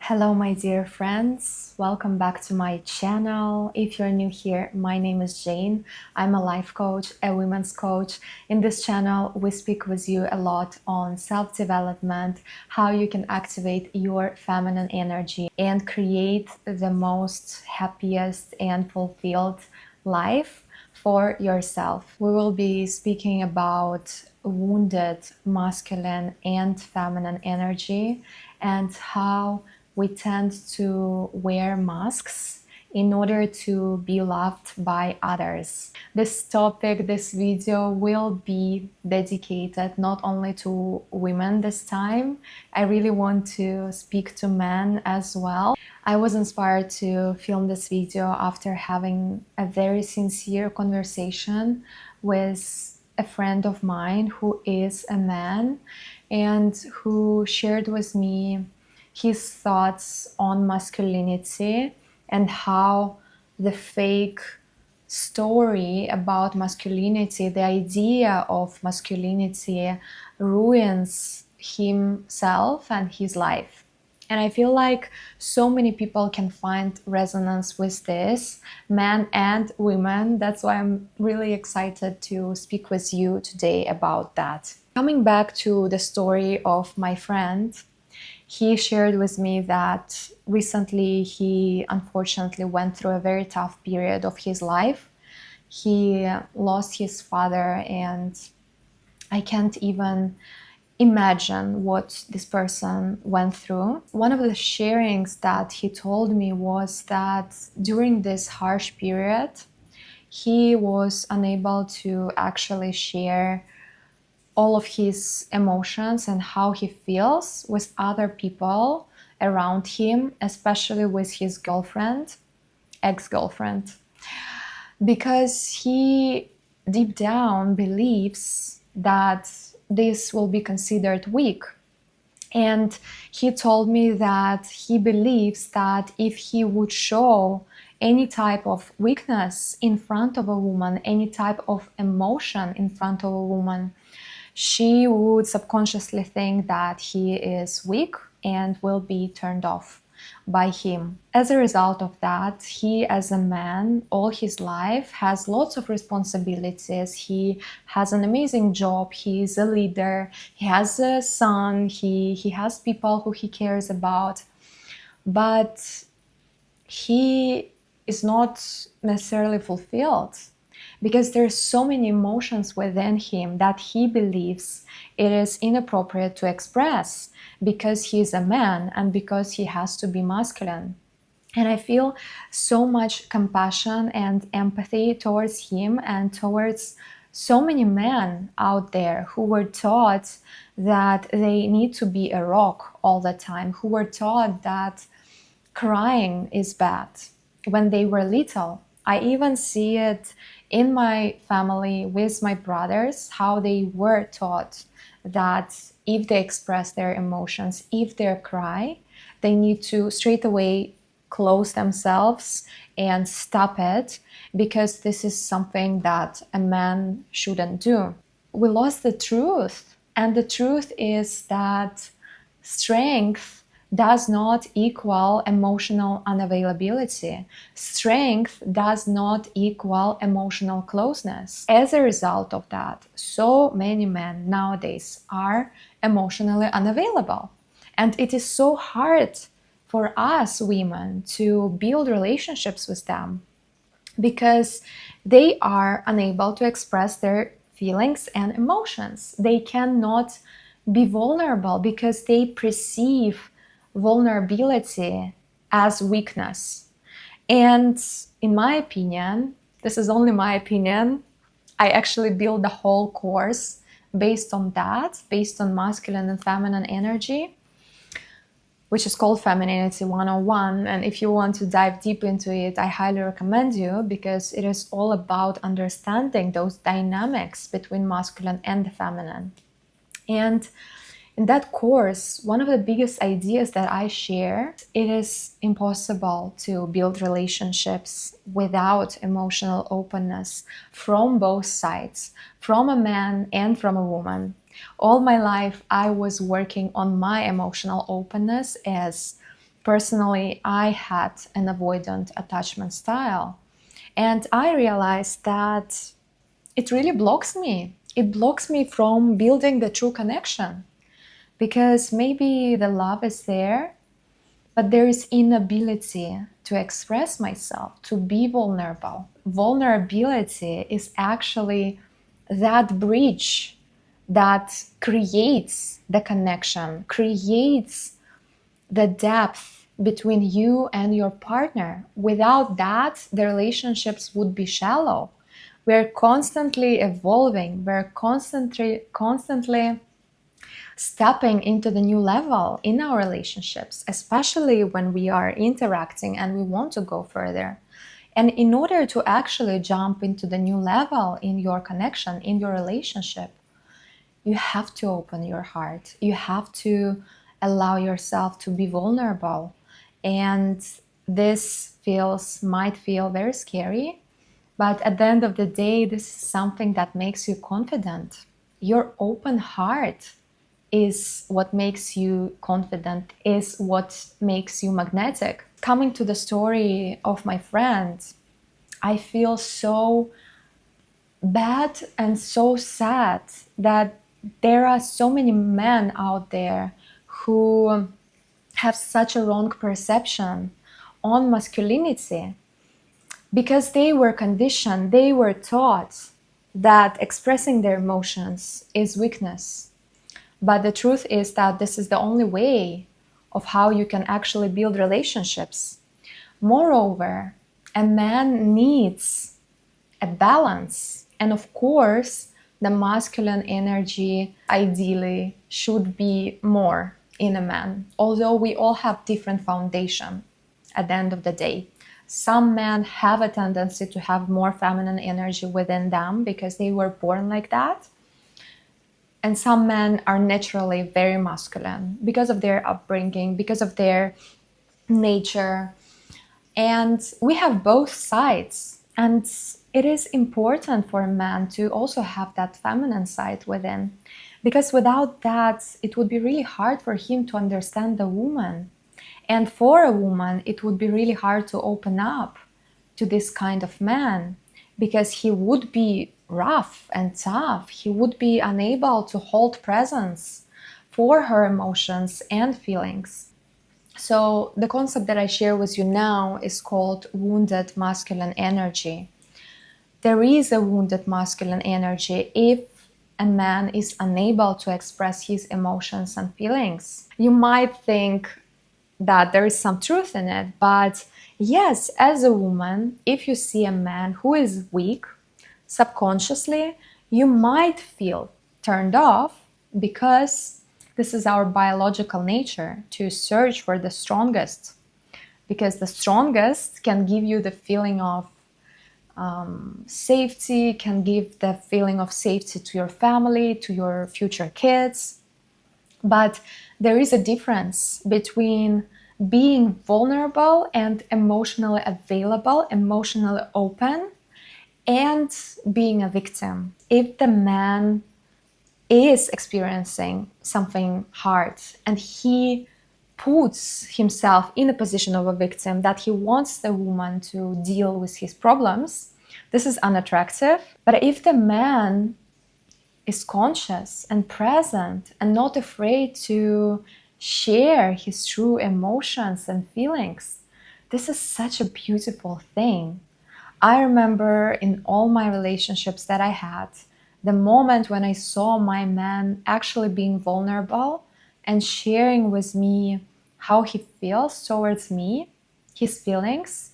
Hello, my dear friends. Welcome back to my channel. If you're new here, my name is Jane. I'm a life coach, a women's coach. In this channel, we speak with you a lot on self-development, how you can activate your feminine energy and create the most happiest and fulfilled life for yourself. We will be speaking about wounded masculine and feminine energy and how we tend to wear masks in order to be loved by others. This topic, this video will be dedicated not only to women this time. I really want to speak to men as well. I was inspired to film this video after having a very sincere conversation with a friend of mine who is a man and who shared with me his thoughts on masculinity and how the fake story about masculinity, the idea of masculinity, ruins himself and his life. And I feel like so many people can find resonance with this, men and women. That's why I'm really excited to speak with you today about that. Coming back to the story of my friend, he shared with me that recently he unfortunately went through a very tough period of his life. He lost his father, and I can't even imagine what this person went through. One of the sharings that he told me was that during this harsh period, he was unable to actually share all of his emotions and how he feels with other people around him, especially with his girlfriend, ex-girlfriend, because he deep down believes that this will be considered weak. And he told me that he believes that if he would show any type of weakness in front of a woman, any type of emotion in front of a woman, she would subconsciously think that he is weak and will be turned off by him. As a result of that, he as a man all his life has lots of responsibilities. He has an amazing job, he is a leader, he has a son, he has people who he cares about, but he is not necessarily fulfilled because there's so many emotions within him that he believes it is inappropriate to express because he's a man and because he has to be masculine. And I feel so much compassion and empathy towards him and towards so many men out there who were taught that they need to be a rock all the time, who were taught that crying is bad when they were little. I even see it in my family with my brothers, how they were taught that if they express their emotions, if they cry, they need to straight away close themselves and stop it because this is something that a man shouldn't do. We lost the truth, and the truth is that strength does not equal emotional unavailability. Strength does not equal emotional closeness. As a result of that, so many men nowadays are emotionally unavailable. And it is so hard for us women to build relationships with them because they are unable to express their feelings and emotions. They cannot be vulnerable because they perceive vulnerability as weakness. And in my opinion, this is only my opinion, I actually built the whole course based on that, based on masculine and feminine energy, which is called Femininity 101. And if you want to dive deep into it, I highly recommend you because it is all about understanding those dynamics between masculine and the feminine. And in that course, one of the biggest ideas that I share, it is impossible to build relationships without emotional openness from both sides, from a man and from a woman. All my life, I was working on my emotional openness as Personally, I had an avoidant attachment style, and I realized that it really blocks me. It blocks me from building the true connection because maybe the love is there, but there is inability to express myself, to be vulnerable. Vulnerability is actually that bridge that creates the connection, creates the depth between you and your partner. Without that, the relationships would be shallow. We're constantly evolving, we're constantly stepping into the new level in our relationships, especially when we are interacting and we want to go further. And in order to actually jump into the new level in your connection, in your relationship, you have to open your heart. You have to allow yourself to be vulnerable. And this might feel very scary, but at the end of the day, this is something that makes you confident. Your open heart is what makes you confident, is what makes you magnetic. Coming to the story of my friend, I feel so bad and so sad that there are so many men out there who have such a wrong perception on masculinity because they were conditioned, they were taught that expressing their emotions is weakness. But the truth is that this is the only way of how you can actually build relationships. Moreover, a man needs a balance. And of course, the masculine energy ideally should be more in a man, although we all have different foundation at the end of the day. Some men have a tendency to have more feminine energy within them because they were born like that. And some men are naturally very masculine because of their upbringing, because of their nature. And we have both sides. And it is important for a man to also have that feminine side within. Because without that, it would be really hard for him to understand the woman. And for a woman, it would be really hard to open up to this kind of man because he would be rough and tough. He would be unable to hold presence for her emotions and feelings. So the concept that I share with you now is called wounded masculine energy. There is a wounded masculine energy if a man is unable to express his emotions and feelings. You might think that there is some truth in it, but yes, as a woman, if you see a man who is weak, subconsciously, you might feel turned off because this is our biological nature to search for the strongest, because the strongest can give you the feeling of safety, can give the feeling of safety to your family, to your future kids. But there is a difference between being vulnerable and emotionally available, emotionally open, and being a victim. If the man is experiencing something hard and he puts himself in a position of a victim, that he wants the woman to deal with his problems, this is unattractive. But if the man is conscious and present and not afraid to share his true emotions and feelings, this is such a beautiful thing. I remember in all my relationships that I had, the moment when I saw my man actually being vulnerable and sharing with me how he feels towards me, his feelings,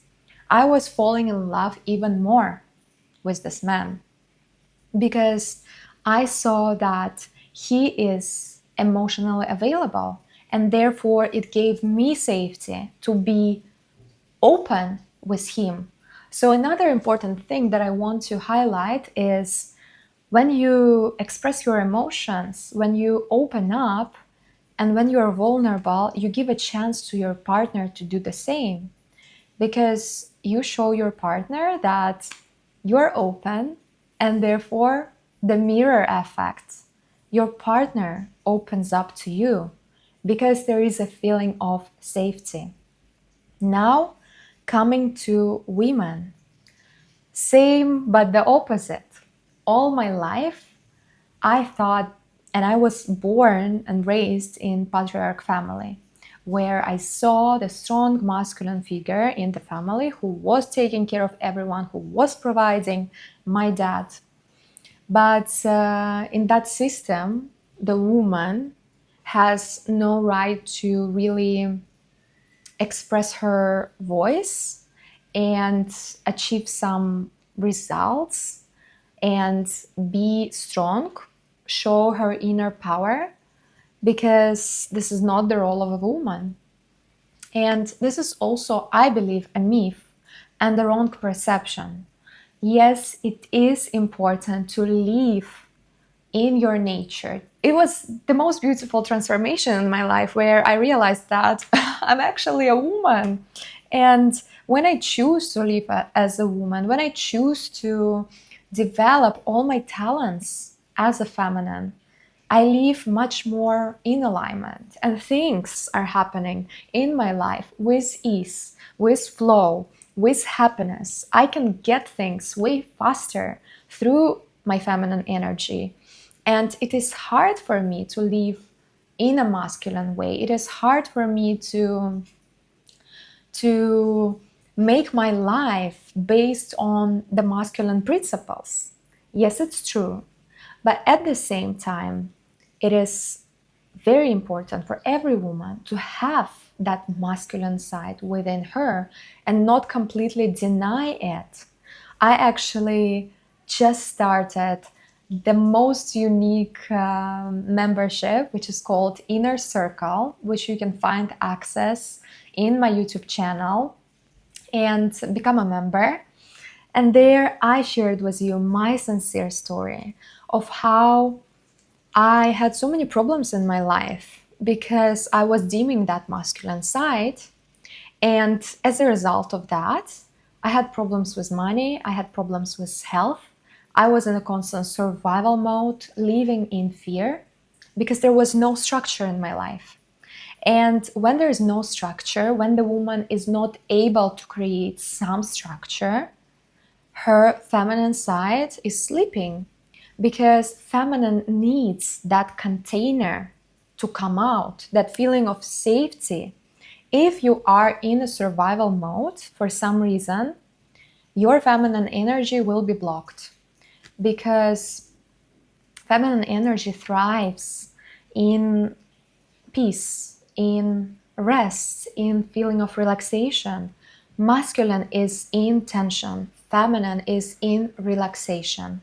I was falling in love even more with this man because I saw that he is emotionally available, and therefore it gave me safety to be open with him. So another important thing that I want to highlight is when you express your emotions, when you open up, and when you're vulnerable, you give a chance to your partner to do the same, because you show your partner that you're open, and therefore the mirror effect. Your partner opens up to you because there is a feeling of safety. Now, coming to women, same but the opposite. All my life, I thought, and I was born and raised in patriarch family, where I saw the strong masculine figure in the family who was taking care of everyone, who was providing, my dad. But in that system, the woman has no right to really express her voice and achieve some results and be strong, show her inner power, because this is not the role of a woman. And this is also, I believe, a myth and the wrong perception. Yes, it is important to live in your nature. It was the most beautiful transformation in my life where I realized that I'm actually a woman. And when I choose to live as a woman, when I choose to develop all my talents as a feminine, I live much more in alignment, and things are happening in my life with ease, with flow, with happiness. I can get things way faster through my feminine energy. And it is hard for me to live in a masculine way. It is hard for me to make my life based on the masculine principles. Yes, it's true. But at the same time, it is very important for every woman to have that masculine side within her and not completely deny it. I actually just started the most unique membership, which is called Inner Circle, which you can find access in my YouTube channel and become a member. And there I shared with you my sincere story of how I had so many problems in my life because I was deeming that masculine side. And as a result of that, I had problems with money, I had problems with health. I was in a constant survival mode, living in fear because there was no structure in my life. And when there is no structure, when the woman is not able to create some structure, her feminine side is sleeping because feminine needs that container to come out, that feeling of safety. If you are in a survival mode for some reason, your feminine energy will be blocked because feminine energy thrives in peace, in rest, in feeling of relaxation. Masculine is in tension, feminine is in relaxation.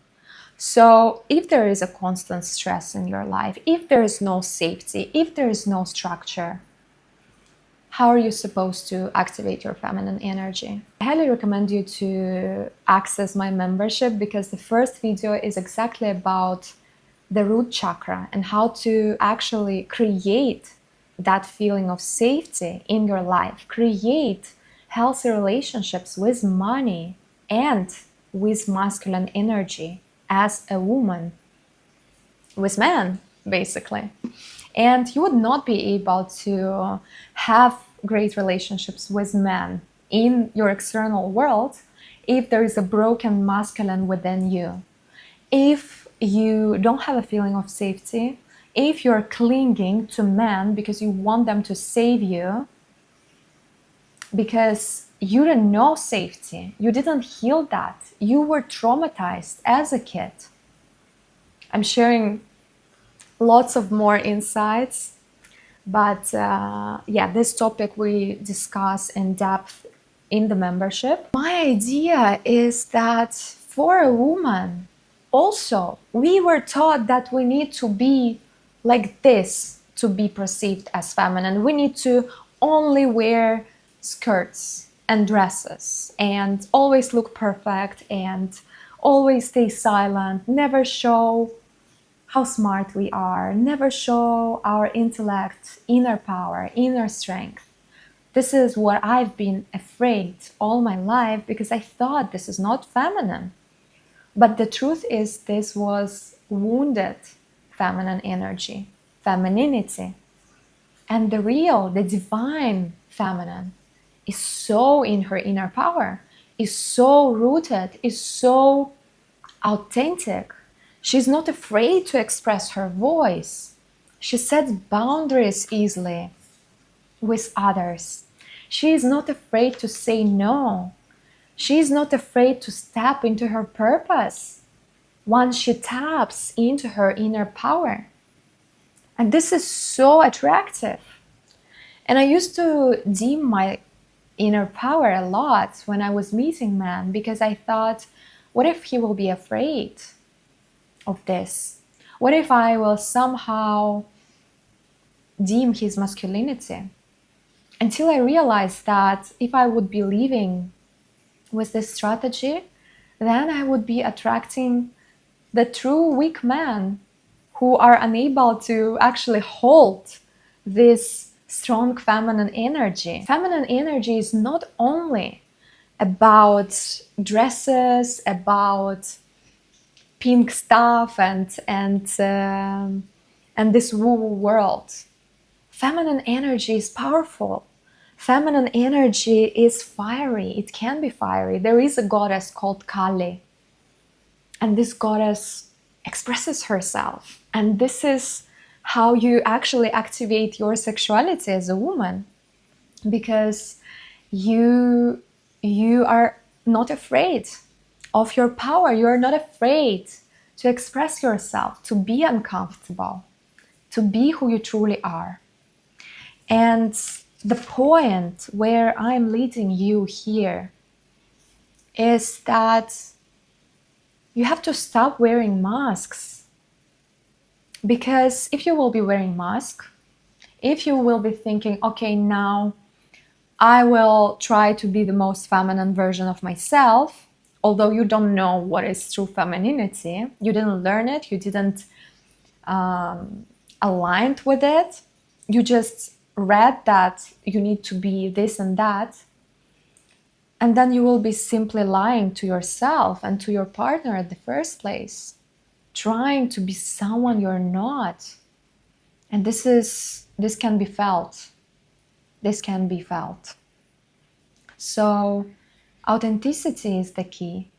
So if there is a constant stress in your life, if there is no safety, if there is no structure, how are you supposed to activate your feminine energy? I highly recommend you to access my membership because the first video is exactly about the root chakra and how to actually create that feeling of safety in your life, create healthy relationships with money and with masculine energy as a woman, with men, basically. And you would not be able to have great relationships with men in your external world if there is a broken masculine within you. If you don't have a feeling of safety, if you're clinging to men because you want them to save you, because you didn't know safety, you didn't heal that, you were traumatized as a kid. I'm sharing lots of more insights, but yeah, this topic we discuss in depth in the membership. My idea is that for a woman, also, we were taught that we need to be like this to be perceived as feminine. We need to only wear skirts and dresses and always look perfect and always stay silent, never show how smart we are, never show our intellect, inner power, inner strength. This is what I've been afraid all my life because I thought this is not feminine. But the truth is, this was wounded feminine energy, femininity. And the real, the divine feminine is so in her inner power, is so rooted, is so authentic. She's not afraid to express her voice. She sets boundaries easily with others. She is not afraid to say no. She is not afraid to step into her purpose once she taps into her inner power. And this is so attractive. And I used to dim my inner power a lot when I was meeting men, because I thought, what if he will be afraid of this? What if I will somehow dim his masculinity? Until I realized that if I would be living with this strategy, then I would be attracting the true weak men who are unable to actually hold this strong feminine energy. Feminine energy is not only about dresses, about pink stuff and this woo-woo world. Feminine energy is powerful. Feminine energy is fiery. It can be fiery. There is a goddess called Kali, and this goddess expresses herself. And this is how you actually activate your sexuality as a woman, because you are not afraid of your power. You are not afraid to express yourself, to be uncomfortable, to be who you truly are. And the point where I'm leading you here is that you have to stop wearing masks. Because if you will be wearing masks, if you will be thinking, okay, now I will try to be the most feminine version of myself, although you don't know what is true femininity, you didn't learn it, you didn't align with it, you just read that you need to be this and that, and then you will be simply lying to yourself and to your partner at the first place, trying to be someone you're not. And this can be felt. This can be felt. So authenticity is the key.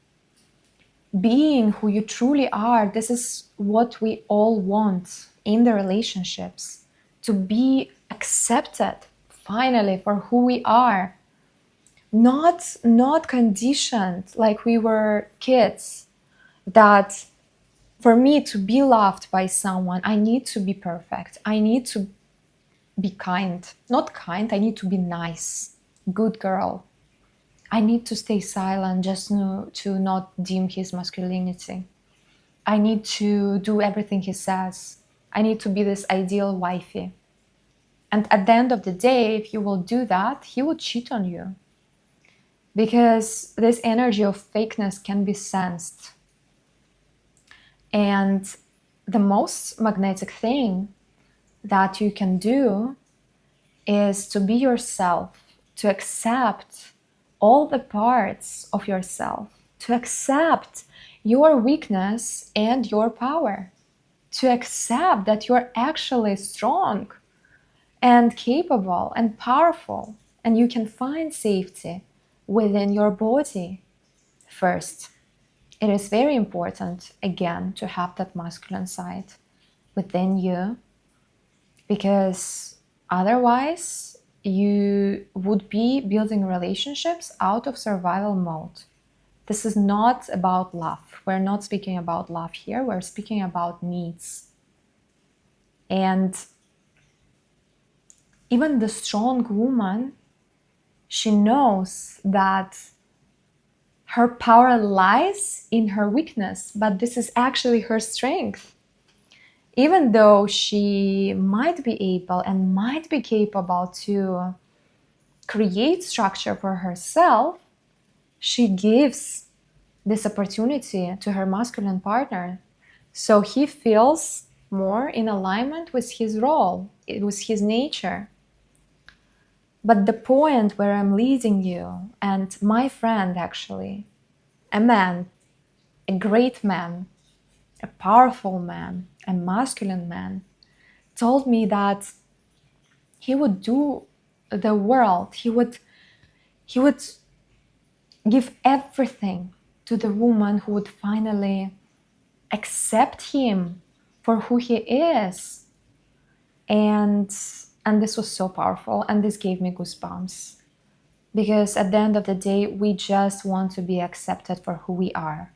Being who you truly are, this is what we all want in the relationships. To be accepted, finally, for who we are. Not conditioned like we were kids, that for me to be loved by someone, I need to be perfect. I need to be kind. Not kind, I need to be nice. Good girl. I need to stay silent just to not dim his masculinity. I need to do everything he says. I need to be this ideal wifey. And at the end of the day, if you will do that, he will cheat on you. Because this energy of fakeness can be sensed. And the most magnetic thing that you can do is to be yourself, to accept all the parts of yourself, to accept your weakness and your power, to accept that you're actually strong and capable and powerful, and you can find safety within your body first. It is very important, again, to have that masculine side within you, because otherwise you would be building relationships out of survival mode. This is not about love. We're not speaking about love here. We're speaking about needs. And even the strong woman, she knows that her power lies in her weakness, but this is actually her strength. Even though she might be able and might be capable to create structure for herself, she gives this opportunity to her masculine partner. So he feels more in alignment with his role, with his nature. But the point where I'm leading you, and my friend actually, a man, a great man, a powerful man, a masculine man, told me that he would do the world, he would He would give everything to the woman who would finally accept him for who he is. And this was so powerful, and this gave me goosebumps, because at the end of the day, we just want to be accepted for who we are.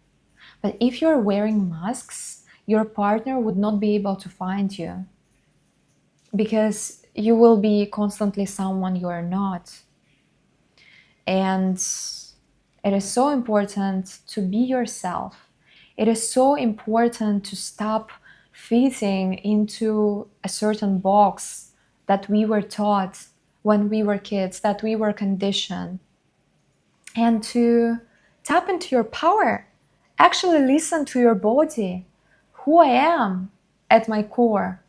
But if you're wearing masks, your partner would not be able to find you, because you will be constantly someone you are not. And it is so important to be yourself. It is so important to stop fitting into a certain box that we were taught when we were kids, that we were conditioned, and to tap into your power. Actually listen to your body, who I am at my core,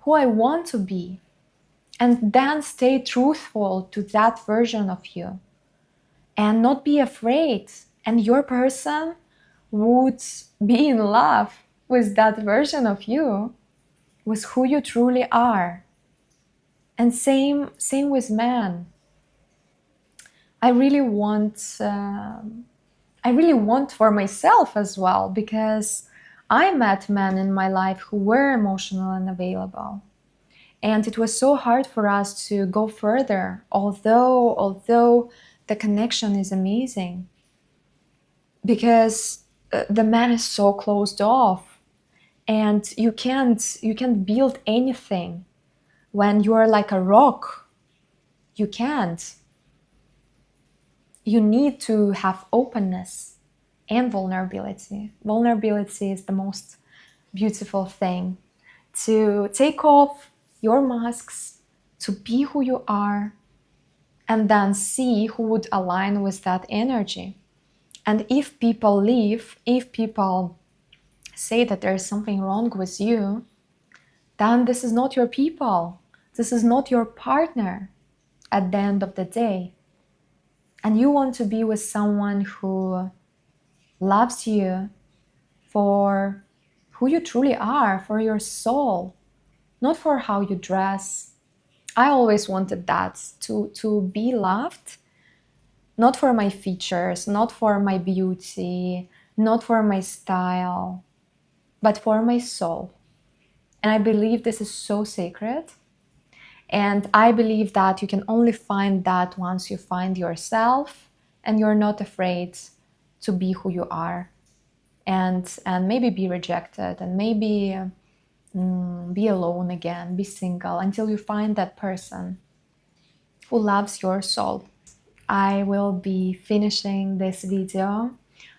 who I want to be, and then stay truthful to that version of you and not be afraid. And your person would be in love with that version of you, with who you truly are. And same with men. I really want for myself as well, because I met men in my life who were emotional and available. And it was so hard for us to go further, although the connection is amazing, because the man is so closed off, and you can't build anything when you are like a rock. You can't. You need to have openness and vulnerability. Vulnerability is the most beautiful thing. To take off your masks, to be who you are, and then see who would align with that energy. And if people leave, if people say that there is something wrong with you, then this is not your people. This is not your partner at the end of the day. And you want to be with someone who loves you for who you truly are, for your soul, not for how you dress. I always wanted that, to be loved, not for my features, not for my beauty, not for my style, but for my soul. And I believe this is so sacred. And I believe that you can only find that once you find yourself and you're not afraid to be who you are, and maybe be rejected, and maybe be alone again, be single, until you find that person who loves your soul. I will be finishing this video.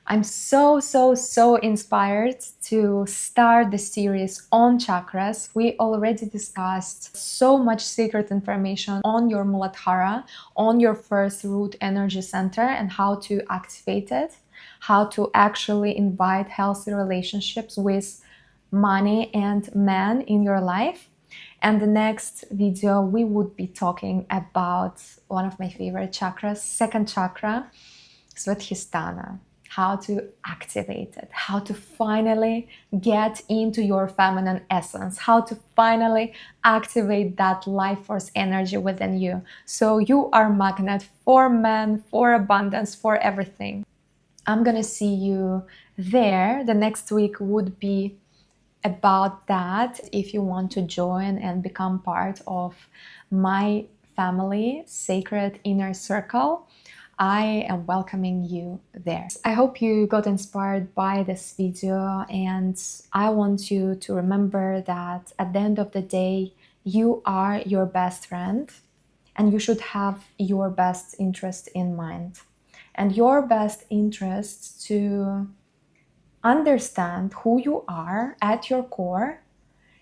I'm so inspired to start the series on chakras. We already discussed so much secret information on your Muladhara, on your first root energy center, and how to activate it, how to actually invite healthy relationships with money and men in your life. And the next video, we would be talking about one of my favorite chakras, second chakra, Svadhisthana, how to activate it, how to finally get into your feminine essence, how to finally activate that life force energy within you. So you are a magnet for men, for abundance, for everything. I'm gonna see you there. The next week would be about that. If you want to join and become part of my family, Sacred Inner Circle, I am welcoming you there. I hope you got inspired by this video, and I want you to remember that at the end of the day, you are your best friend, and you should have your best interest in mind. And your best interest to understand who you are at your core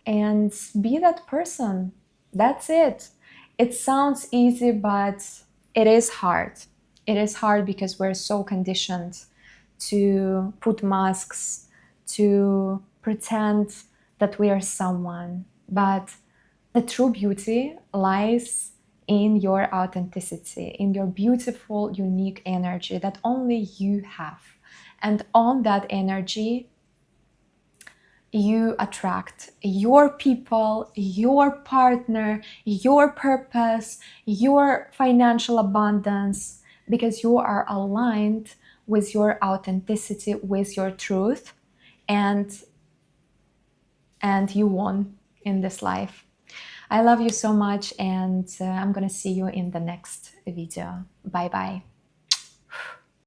and be that person. That's it. It sounds easy, but it is hard. It is hard because we're so conditioned to put masks, to pretend that we are someone. But the true beauty lies in your authenticity, in your beautiful, unique energy that only you have. And on that energy, you attract your people, your partner, your purpose, your financial abundance. because you are aligned with your authenticity, with your truth, and you won in this life. I love you so much, and I'm gonna see you in the next video. Bye bye.